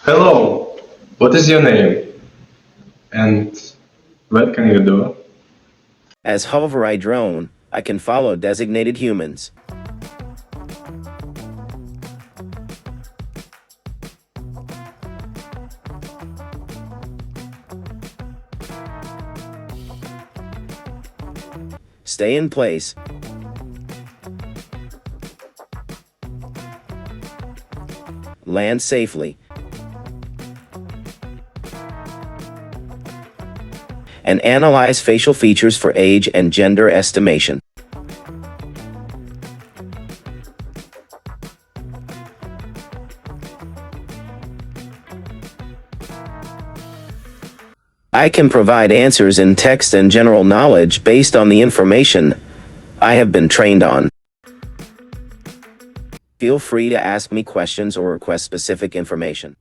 Hello, what is your name? And what can you do? As HoverAI drone, I can follow designated humans. Stay in place. Land safely. And analyze facial features for age and gender estimation. I can provide answers in text and general knowledge based on the information I have been trained on. Feel free to ask me questions or request specific information.